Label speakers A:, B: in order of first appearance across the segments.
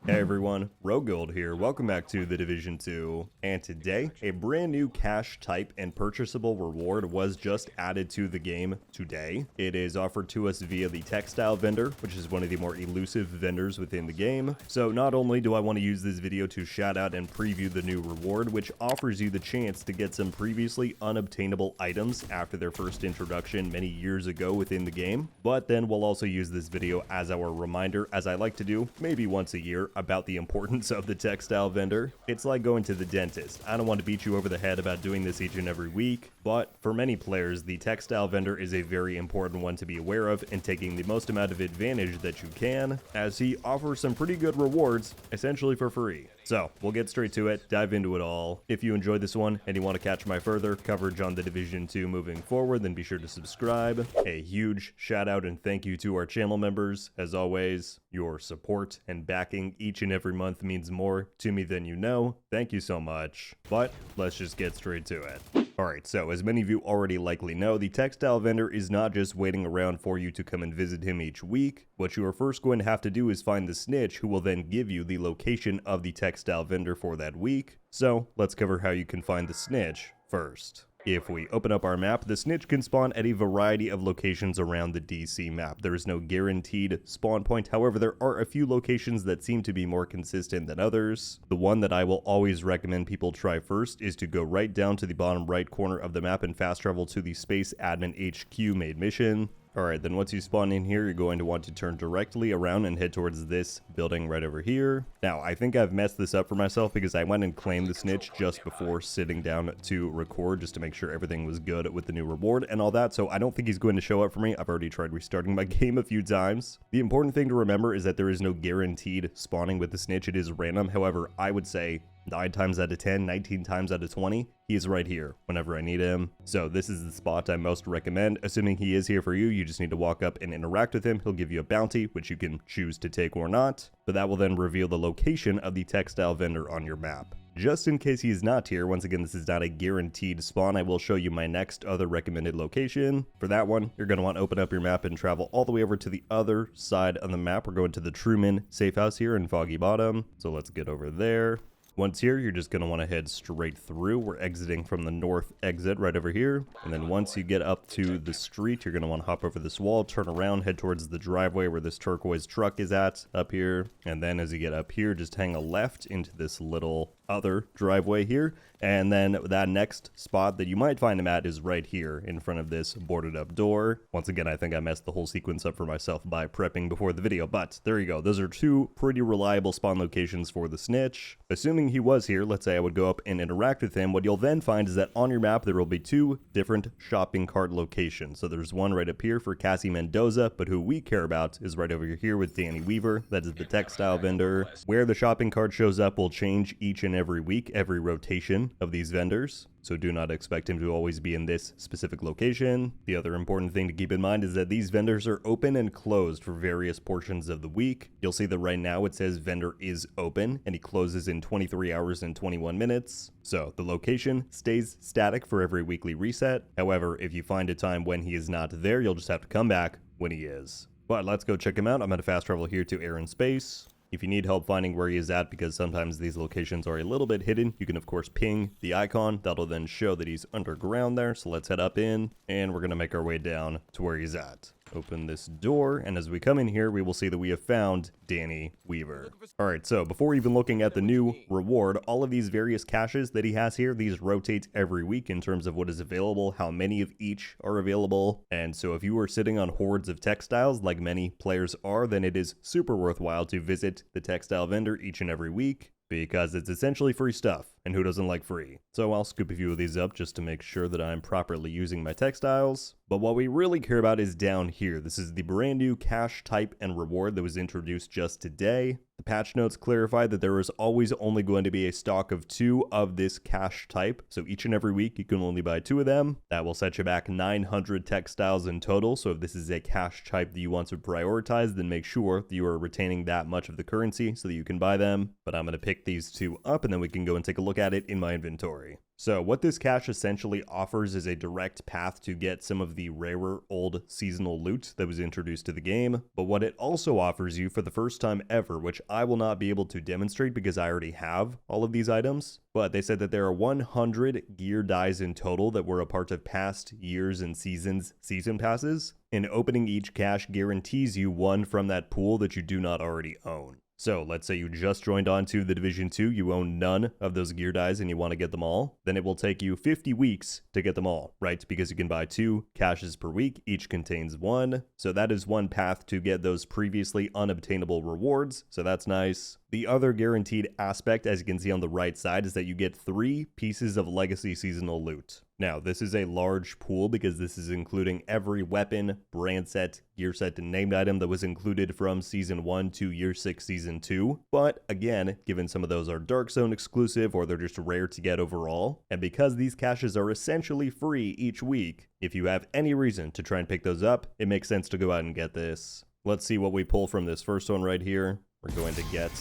A: Hey everyone, RogueGold here. Welcome back to the Division 2. And today, a brand new cash type and purchasable reward was just added to the game today. It is offered to us via the Textile Vendor, which is one of the more elusive vendors within the game. So not only do I want to use this video to shout out and preview the new reward, which offers you the chance to get some previously unobtainable items after their first introduction many years ago within the game, but then we'll also use this video as our reminder, as I like to do, maybe once a year, about the importance of the Textile Vendor. It's like going to the dentist. I don't want to beat you over the head about doing this each and every week, but for many players, the Textile Vendor is a very important one to be aware of and taking the most amount of advantage that you can, as he offers some pretty good rewards, essentially for free. So, we'll get straight to it, dive into it all. If you enjoyed this one and you want to catch my further coverage on the Division 2 moving forward, then be sure to subscribe. A huge shout out and thank you to our channel members. As always, your support and backing each and every month means more to me than you know. Thank you so much. But let's just get straight to it. Alright, so as many of you already likely know, the Textile Vendor is not just waiting around for you to come and visit him each week. What you are first going to have to do is find the Snitch, who will then give you the location of the Textile Vendor for that week. So let's cover how you can find the Snitch first. If we open up our map, the Snitch can spawn at a variety of locations around the DC map. There is no guaranteed spawn point, however there are a few locations that seem to be more consistent than others. The one that I will always recommend people try first is to go right down to the bottom right corner of the map and fast travel to the Space Admin HQ main mission. Alright, then once you spawn in here, you're going to want to turn directly around and head towards this building right over here. Now, I think I've messed this up for myself because I went and claimed the Snitch just before sitting down to record, just to make sure everything was good with the new reward and all that, so I don't think he's going to show up for me. I've already tried restarting my game a few times. The important thing to remember is that there is no guaranteed spawning with the Snitch. It is random. However, I would say 9 times out of 10, 19 times out of 20, he is right here whenever I need him. So this is the spot I most recommend. Assuming he is here for you, you just need to walk up and interact with him. He'll give you a bounty, which you can choose to take or not, but that will then reveal the location of the Textile Vendor on your map. Just in case he is not here, once again, this is not a guaranteed spawn. I will show you my next other recommended location. For that one, you're going to want to open up your map and travel all the way over to the other side of the map. We're going to the Truman safe house here in Foggy Bottom. So let's get over there. Once here, you're just going to want to head straight through. We're exiting from the north exit right over here. And then once you get up to the street, you're going to want to hop over this wall, turn around, head towards the driveway where this turquoise truck is at up here. And then as you get up here, just hang a left into this little other driveway here. And then that next spot that you might find him at is right here in front of this boarded up door. Once again, I think I messed the whole sequence up for myself by prepping before the video, but there you go. Those are two pretty reliable spawn locations for the Snitch. Assuming he was here, let's say I would go up and interact with him, what you'll then find is that on your map there will be two different shopping cart locations. So there's one right up here for Cassie Mendoza, but who we care about is right over here with Danny Weaver. That is the Textile Vendor. Where the shopping cart shows up will change each and every week, every rotation of these vendors. So do not expect him to always be in this specific location. The other important thing to keep in mind is that these vendors are open and closed for various portions of the week. You'll see that right now it says vendor is open and he closes in 23 hours and 21 minutes. So the location stays static for every weekly reset. However, if you find a time when he is not there, you'll just have to come back when he is. But let's go check him out. I'm going to fast travel here to Air and Space. If you need help finding where he is at, because sometimes these locations are a little bit hidden, you can of course ping the icon. That'll then show that he's underground there. So let's head up in and we're going to make our way down to where he's at. Open this door, and as we come in here, we will see that we have found Danny Weaver. Alright, so before even looking at the new reward, all of these various caches that he has here, these rotate every week in terms of what is available, how many of each are available. And so if you are sitting on hordes of textiles, like many players are, then it is super worthwhile to visit the Textile Vendor each and every week, because it's essentially free stuff, and who doesn't like free? So I'll scoop a few of these up just to make sure that I'm properly using my textiles. But what we really care about is down here. This is the brand new cash type and reward that was introduced just today. The patch notes clarify that there is always only going to be a stock of 2 of this cash type. So each and every week you can only buy 2 of them. That will set you back 900 textiles in total. So if this is a cash type that you want to prioritize, then make sure that you are retaining that much of the currency so that you can buy them. But I'm going to pick these 2 up and then we can go and take a look look at it in my inventory. So what this cache essentially offers is a direct path to get some of the rarer old seasonal loot that was introduced to the game, but what it also offers you for the first time ever, which I will not be able to demonstrate because I already have all of these items, but they said that there are 100 gear dyes in total that were a part of past years and seasons season passes, and opening each cache guarantees you one from that pool that you do not already own. So let's say you just joined onto the Division 2, you own none of those gear dyes and you want to get them all, then it will take you 50 weeks to get them all, right? Because you can buy 2 caches per week, each contains 1. So that is one path to get those previously unobtainable rewards, so that's nice. The other guaranteed aspect, as you can see on the right side, is that you get 3 pieces of legacy seasonal loot. Now, this is a large pool because this is including every weapon, brand set, gear set, and named item that was included from Season 1 to Year 6 Season 2. But again, given some of those are Dark Zone exclusive or they're just rare to get overall, and because these caches are essentially free each week, if you have any reason to try and pick those up, it makes sense to go out and get this. Let's see what we pull from this first one right here. We're going to get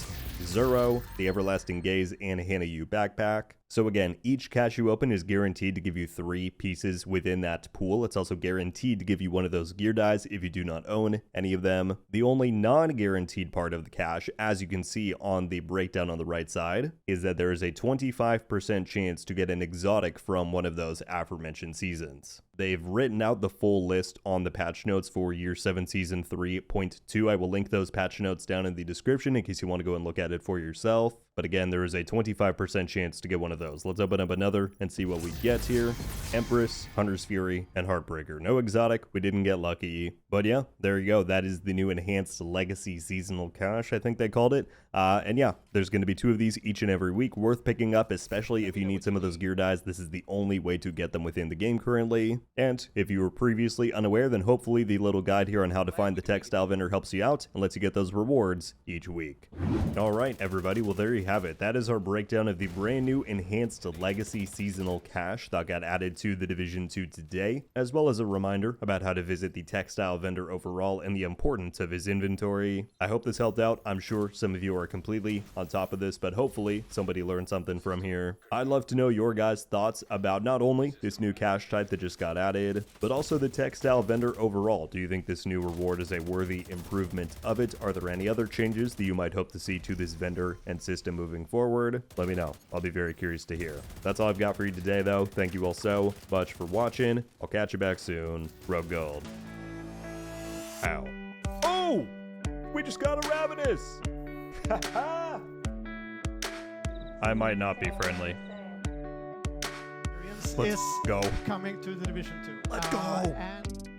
A: Zero, the Everlasting Gaze, and Hannah Yu backpack. So again, each cache you open is guaranteed to give you 3 pieces within that pool. It's also guaranteed to give you one of those gear dyes if you do not own any of them. The only non-guaranteed part of the cache, as you can see on the breakdown on the right side, is that there is a 25% chance to get an exotic from one of those aforementioned seasons. They've written out the full list on the patch notes for Year 7 Season 3.2. I will link those patch notes down in the description in case you want to go and look at it for yourself. But again, there is a 25% chance to get one of those. Let's open up another and see what we get here. Empress, Hunter's Fury, and Heartbreaker. No exotic, we didn't get lucky. But yeah, there you go. That is the new enhanced legacy seasonal cache, I think they called it. And yeah, there's going to be 2 of these each and every week. Worth picking up, especially if you need some of those gear dyes. This is the only way to get them within the game currently. And if you were previously unaware, then hopefully the little guide here on how to find the Textile Vendor helps you out and lets you get those rewards each week. All right, everybody. Well, there you have it. That is our breakdown of the brand new enhanced legacy seasonal cache that got added to the Division 2 today, as well as a reminder about how to visit the Textile Vendor overall and the importance of his inventory. I hope this helped out. I'm sure some of you are completely on top of this, but hopefully somebody learned something from here. I'd love to know your guys' thoughts about not only this new cache type that just got added, but also the Textile Vendor overall. Do you think this new reward is a worthy improvement of it? Are there any other changes that you might hope to see to this vendor and system moving forward? Let me know. I'll be very curious to hear. That's all I've got for you today, though. Thank you all so much for watching. I'll catch you back soon. RogueGold. Ow. Oh! We just got a Ravenous! I might not be friendly. Let's go.
B: Coming to the Division 2.
A: Let's go!
B: And